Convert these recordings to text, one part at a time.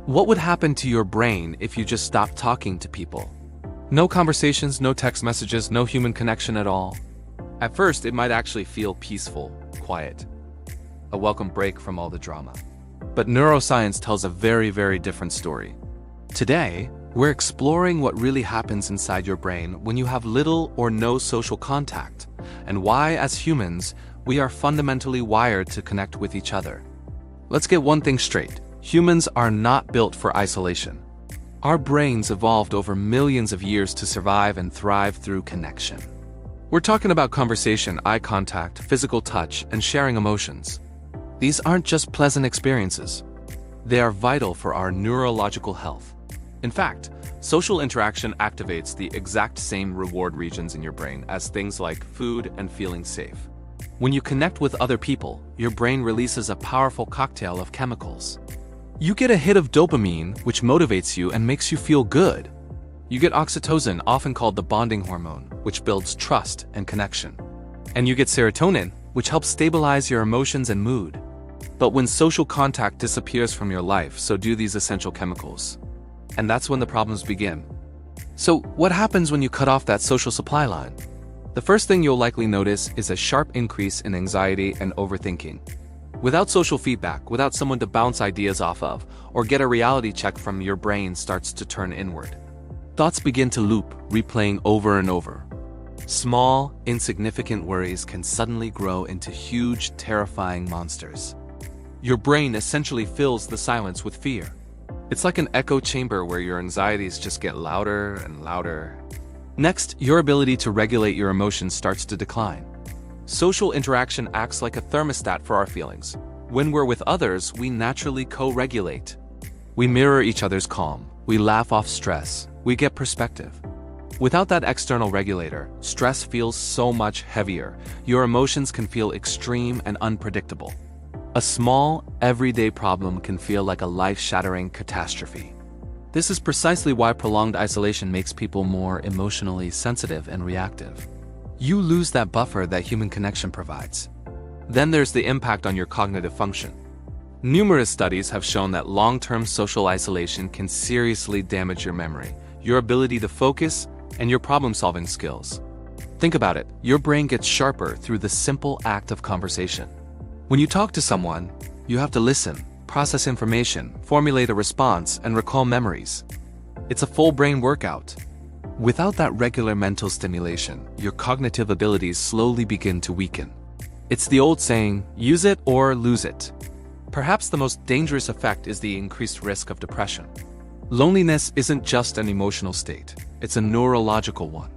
What would happen to your brain if you just stopped talking to people? No conversations, no text messages, no human connection at all. At first, it might actually feel peaceful, quiet, a welcome break from all the drama. But neuroscience tells a very, very different story. Today, we're exploring what really happens inside your brain when you have little or no social contact, and why, as humans, we are fundamentally wired to connect with each other. Let's get one thing straight. Humans are not built for isolation. Our brains evolved over millions of years to survive and thrive through connection. We're talking about conversation, eye contact, physical touch, and sharing emotions. These aren't just pleasant experiences. They are vital for our neurological health. In fact, social interaction activates the exact same reward regions in your brain as things like food and feeling safe. When you connect with other people, your brain releases a powerful cocktail of chemicals. You get a hit of dopamine, which motivates you and makes you feel good. You get oxytocin, often called the bonding hormone, which builds trust and connection. And you get serotonin, which helps stabilize your emotions and mood. But when social contact disappears from your life, so do these essential chemicals. And that's when the problems begin. So, what happens when you cut off that social supply line? The first thing you'll likely notice is a sharp increase in anxiety and overthinking. Without social feedback, without someone to bounce ideas off of, or get a reality check from, your brain starts to turn inward. Thoughts begin to loop, replaying over and over. Small, insignificant worries can suddenly grow into huge, terrifying monsters. Your brain essentially fills the silence with fear. It's like an echo chamber where your anxieties just get louder and louder. Next, your ability to regulate your emotions starts to decline. Social interaction acts like a thermostat for our feelings. When we're with others, we naturally co-regulate. We mirror each other's calm. We laugh off stress. We get perspective. Without that external regulator, stress feels so much heavier. Your emotions can feel extreme and unpredictable. A small, everyday problem can feel like a life-shattering catastrophe. This is precisely why prolonged isolation makes people more emotionally sensitive and reactive. You lose that buffer that human connection provides. Then there's the impact on your cognitive function. Numerous studies have shown that long-term social isolation can seriously damage your memory, your ability to focus, and your problem-solving skills. Think about it, your brain gets sharper through the simple act of conversation. When you talk to someone, you have to listen, process information, formulate a response, and recall memories. It's a full brain workout. Without that regular mental stimulation, your cognitive abilities slowly begin to weaken. It's the old saying, use it or lose it. Perhaps the most dangerous effect is the increased risk of depression. Loneliness isn't just an emotional state, it's a neurological one.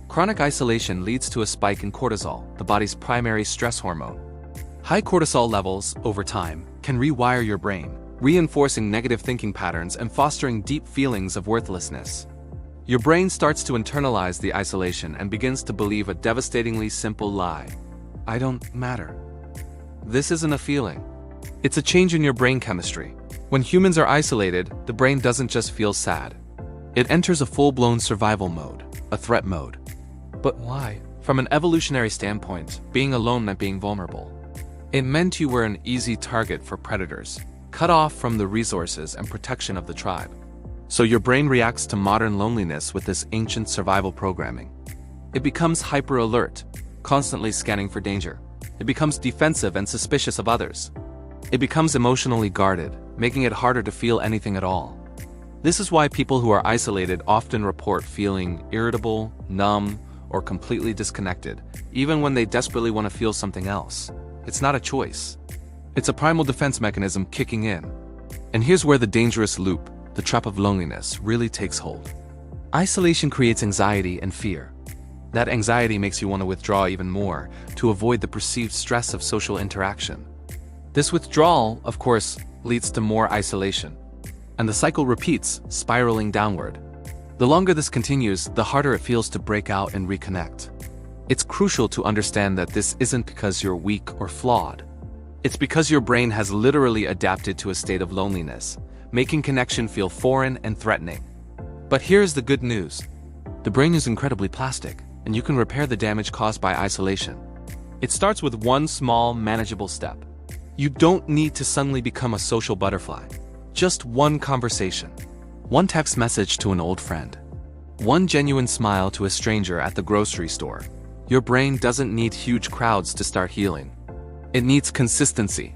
Chronic isolation leads to a spike in cortisol, the body's primary stress hormone. High cortisol levels, over time, can rewire your brain, reinforcing negative thinking patterns and fostering deep feelings of worthlessness. Your brain starts to internalize the isolation and begins to believe a devastatingly simple lie. I don't matter. This isn't a feeling. It's a change in your brain chemistry. When humans are isolated, the brain doesn't just feel sad. It enters a full-blown survival mode, a threat mode. But why? From an evolutionary standpoint, being alone meant being vulnerable. It meant you were an easy target for predators, cut off from the resources and protection of the tribe. So your brain reacts to modern loneliness with this ancient survival programming. It becomes hyper-alert, constantly scanning for danger. It becomes defensive and suspicious of others. It becomes emotionally guarded, making it harder to feel anything at all. This is why people who are isolated often report feeling irritable, numb, or completely disconnected, even when they desperately want to feel something else. It's not a choice. It's a primal defense mechanism kicking in. And here's where the dangerous loop, the trap of loneliness, really takes hold. Isolation creates anxiety and fear. That anxiety makes you want to withdraw even more, to avoid the perceived stress of social interaction. This withdrawal, of course, leads to more isolation. And the cycle repeats, spiraling downward. The longer this continues, the harder it feels to break out and reconnect. It's crucial to understand that this isn't because you're weak or flawed. It's because your brain has literally adapted to a state of loneliness, making connection feel foreign and threatening. But here's the good news. The brain is incredibly plastic, and you can repair the damage caused by isolation. It starts with one small, manageable step. You don't need to suddenly become a social butterfly. Just one conversation. One text message to an old friend. One genuine smile to a stranger at the grocery store. Your brain doesn't need huge crowds to start healing. It needs consistency.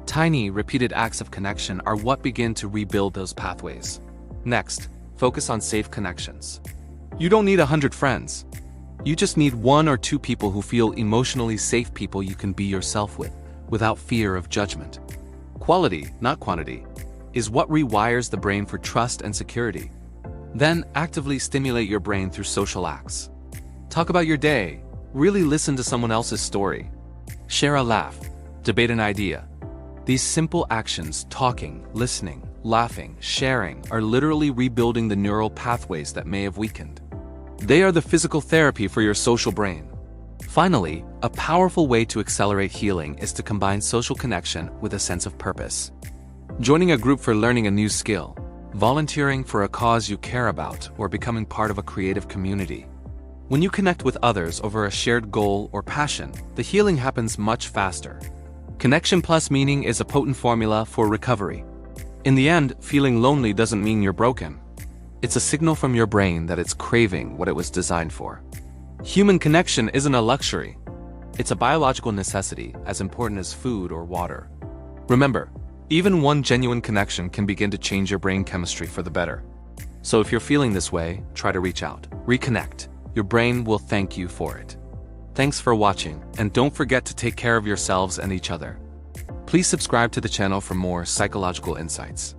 Tiny, repeated acts of connection are what begin to rebuild those pathways. Next, focus on safe connections. You don't need 100 friends. You just need 1 or 2 people who feel emotionally safe, people you can be yourself with, without fear of judgment. Quality, not quantity, is what rewires the brain for trust and security. Then, actively stimulate your brain through social acts. Talk about your day. Really listen to someone else's story. Share a laugh. Debate an idea. These simple actions, talking, listening, laughing, sharing, are literally rebuilding the neural pathways that may have weakened. They are the physical therapy for your social brain. Finally, a powerful way to accelerate healing is to combine social connection with a sense of purpose. Joining a group for learning a new skill, volunteering for a cause you care about, or becoming part of a creative community. When you connect with others over a shared goal or passion, the healing happens much faster. Connection plus meaning is a potent formula for recovery. In the end, feeling lonely doesn't mean you're broken. It's a signal from your brain that it's craving what it was designed for. Human connection isn't a luxury. It's a biological necessity, as important as food or water. Remember, even one genuine connection can begin to change your brain chemistry for the better. So if you're feeling this way, try to reach out, reconnect. Your brain will thank you for it. Thanks for watching, and don't forget to take care of yourselves and each other. Please subscribe to the channel for more psychological insights.